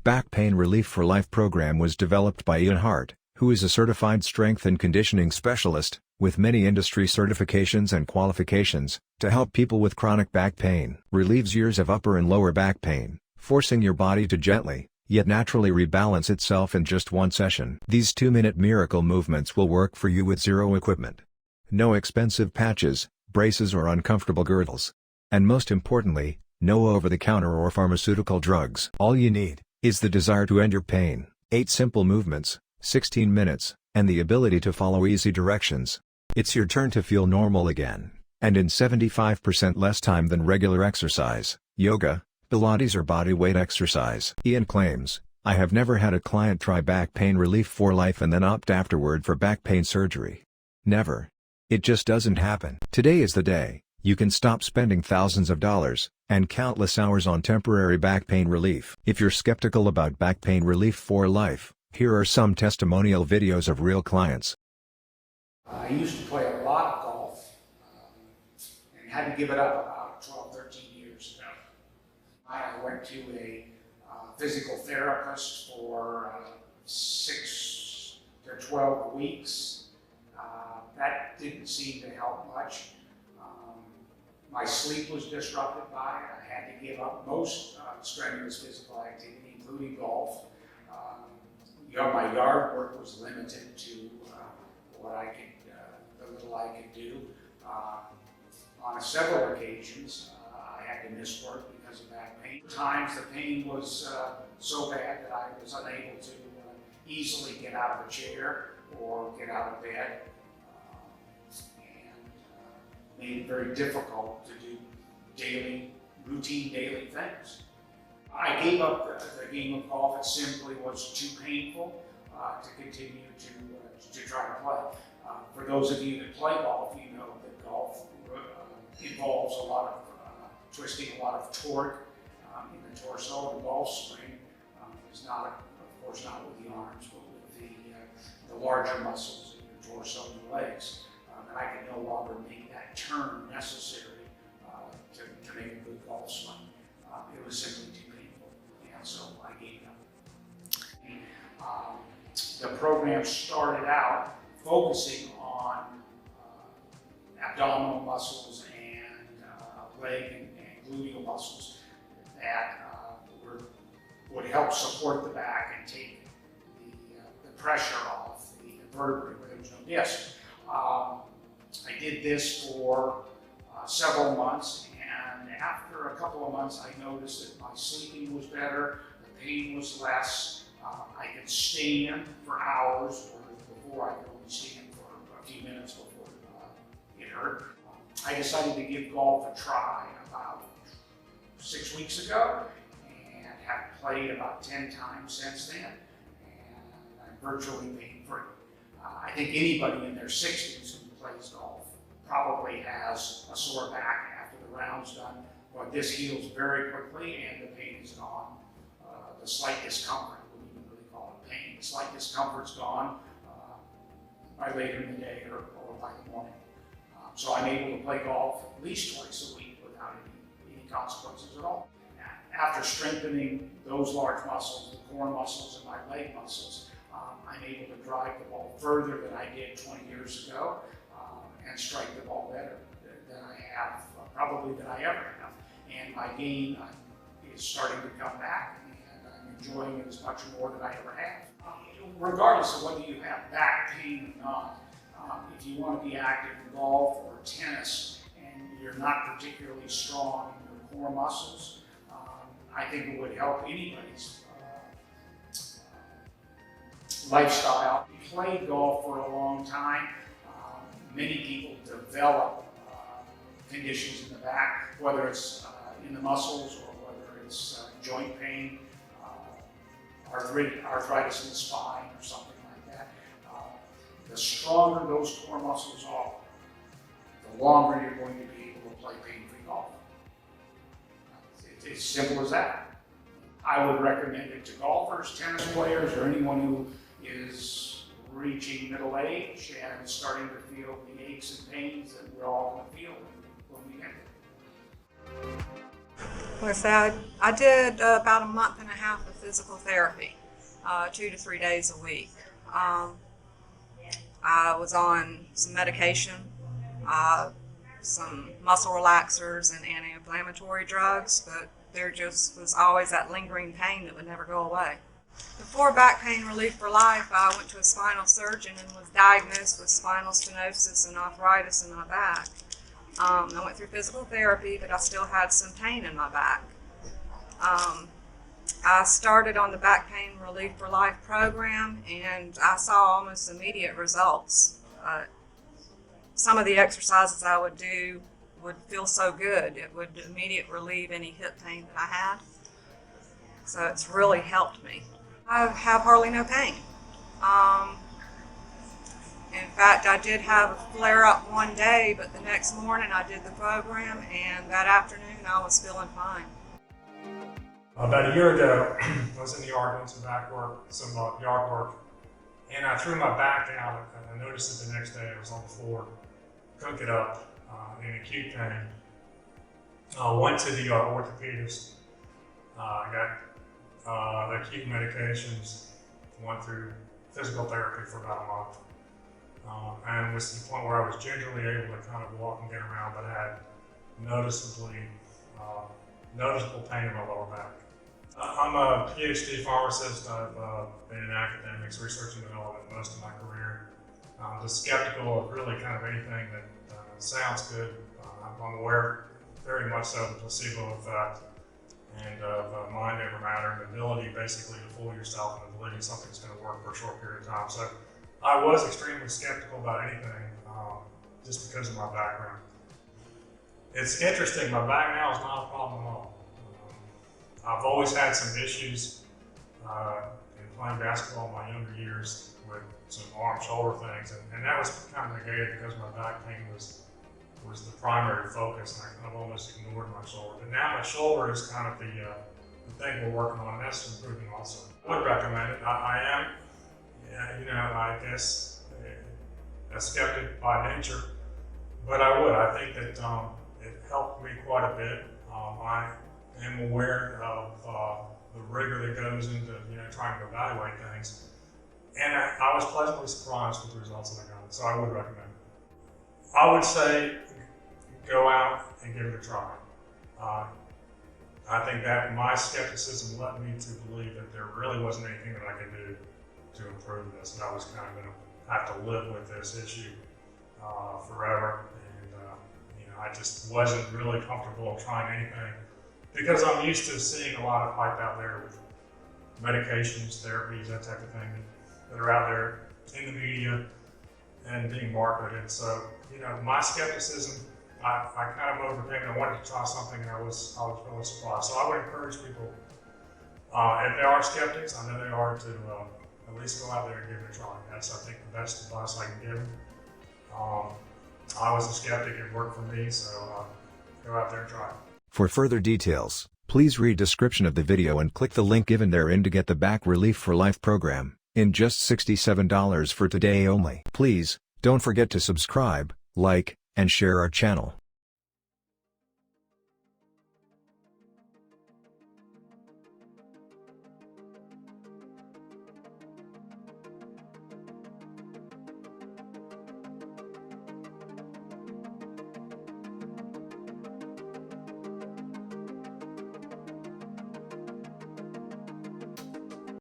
Back Pain Relief for Life program was developed by Ian Hart, who is a certified strength and conditioning specialist, with many industry certifications and qualifications, to help people with chronic back pain. Relieves years of upper and lower back pain, forcing your body to gently, yet naturally rebalance itself in just one session. These 2-minute miracle movements will work for you with zero equipment. No expensive patches, braces or uncomfortable girdles. And most importantly, no over-the-counter or pharmaceutical drugs. All you need is the desire to end your pain. 8 simple movements, 16 minutes, and the ability to follow easy directions. It's your turn to feel normal again, and in 75% less time than regular exercise, yoga, Pilates or body weight exercise. Ian claims, "I have never had a client try back pain relief for life and then opt afterward for back pain surgery. Never. It just doesn't happen." Today is the day you can stop spending thousands of dollars and countless hours on temporary back pain relief. If you're skeptical about back pain relief for life, here are some testimonial videos of real clients. I used to play a lot of golf and had to give it up about 12, 13 years ago. I went to a physical therapist for 6 to 12 weeks. That didn't seem to help much. My sleep was disrupted by it. I had to give up most strenuous physical activity, including golf. My yard work was limited to what I could, the little I could do. On several occasions, I had to miss work because of back pain. At times, the pain was so bad that I was unable to easily get out of a chair or get out of bed, and made it very difficult to do routine daily things. I gave up the game of golf. It simply was too painful to continue to try to play. For those of you that play golf, you know that golf involves a lot of twisting, a lot of torque in the torso. The golf swing is not, of course, not with the arms, but with the larger muscles in your torso and the legs. And I could no longer make that turn necessary to make a good golf swing. It was simply too painful, and so I gave it up. The program started out focusing on abdominal muscles and leg and gluteal muscles that would help support the back and take the pressure off the vertebrae where there was no disc. I did this for several months, and after a couple of months I noticed that my sleeping was better, the pain was less, I could stand for hours, whereas before I could only stand for a few minutes before it hurt. I decided to give golf a try about 6 weeks ago, and have played about 10 times since then, and I'm virtually pain-free. I think anybody in their 60s who plays golf probably has a sore back after the round's done, but this heals very quickly and the pain is gone. The slight discomfort, I wouldn't even really call it pain, the slight discomfort's gone by later in the day or by the morning. So I'm able to play golf at least twice a week without any consequences at all. After strengthening those large muscles, the core muscles and my leg muscles, I'm able to drive the ball further than I did 20 years ago and strike the ball better than I have, probably than I ever have. And my game is starting to come back, and I'm enjoying it as much more than I ever have. Regardless of whether you have back pain or not, if you want to be active in golf or tennis and you're not particularly strong in your core muscles, I think it would help anybody's lifestyle. You played golf for a long time. Many people develop conditions in the back, whether it's in the muscles or whether it's joint pain, arthritis in the spine or something like that. The stronger those core muscles are, the longer you're going to be able to play pain-free golf. It's as simple as that. I would recommend it to golfers, tennis players, or anyone who is reaching middle age and starting to feel the aches and pains that we're all going to feel when we get there. Well, so I did about a month and a half of physical therapy 2 to 3 days a week. I was on some medication, some muscle relaxers and anti-inflammatory drugs, but there just was always that lingering pain that would never go away. Before Back Pain Relief for Life, I went to a spinal surgeon and was diagnosed with spinal stenosis and arthritis in my back. I went through physical therapy, but I still had some pain in my back. I started on the Back Pain Relief for Life program, and I saw almost immediate results. Some of the exercises I would do would feel so good. It would immediately relieve any hip pain that I had. So it's really helped me. I have hardly no pain. In fact, I did have a flare-up one day, but the next morning I did the program, and that afternoon I was feeling fine. About a year ago, I was in the yard doing some back work, some yard work, and I threw my back out, and I noticed that the next day I was on the floor, couldn't get up, in acute pain. I went to the orthopedist, I got acute medications, went through physical therapy for about a month, and was to the point where I was gingerly able to kind of walk and get around, but I had noticeable pain in my lower back. I'm a PhD pharmacist. I've been in academics, research and development most of my career. I'm just skeptical of really kind of anything that sounds good. I'm aware very much so of the placebo effect and of mind over matter and the ability basically to fool yourself into believing something's going to work for a short period of time. So I was extremely skeptical about anything just because of my background. It's interesting, my back now is not a problem at all. I've always had some issues in playing basketball in my younger years with some arm, shoulder things, and that was kind of negated because my back pain was the primary focus, and I kind of almost ignored my shoulder. But now my shoulder is kind of the thing we're working on, and that's improving also. I would recommend it. I am, I guess, a skeptic by nature, but I would. I think that it helped me quite a bit. I am aware of the rigor that goes into trying to evaluate things, and I was pleasantly surprised with the results that I got. So I would recommend it. I would say go out and give it a try. I think that my skepticism led me to believe that there really wasn't anything that I could do to improve this, and I was kind of going to have to live with this issue forever. And I just wasn't really comfortable trying anything, because I'm used to seeing a lot of hype out there with medications, therapies, that type of thing that are out there in the media and being marketed. So, my skepticism, I kind of overcame. I wanted to try something, and I was really surprised. So I would encourage people, if they are skeptics, I know they are, to at least go out there and give it a try. That's, I think, the best advice I can give them. I was a skeptic, it worked for me, so go out there and try it. For further details, please read description of the video and click the link given therein to get the Back Relief for Life program, in just $67 for today only. Please, don't forget to subscribe, like, and share our channel.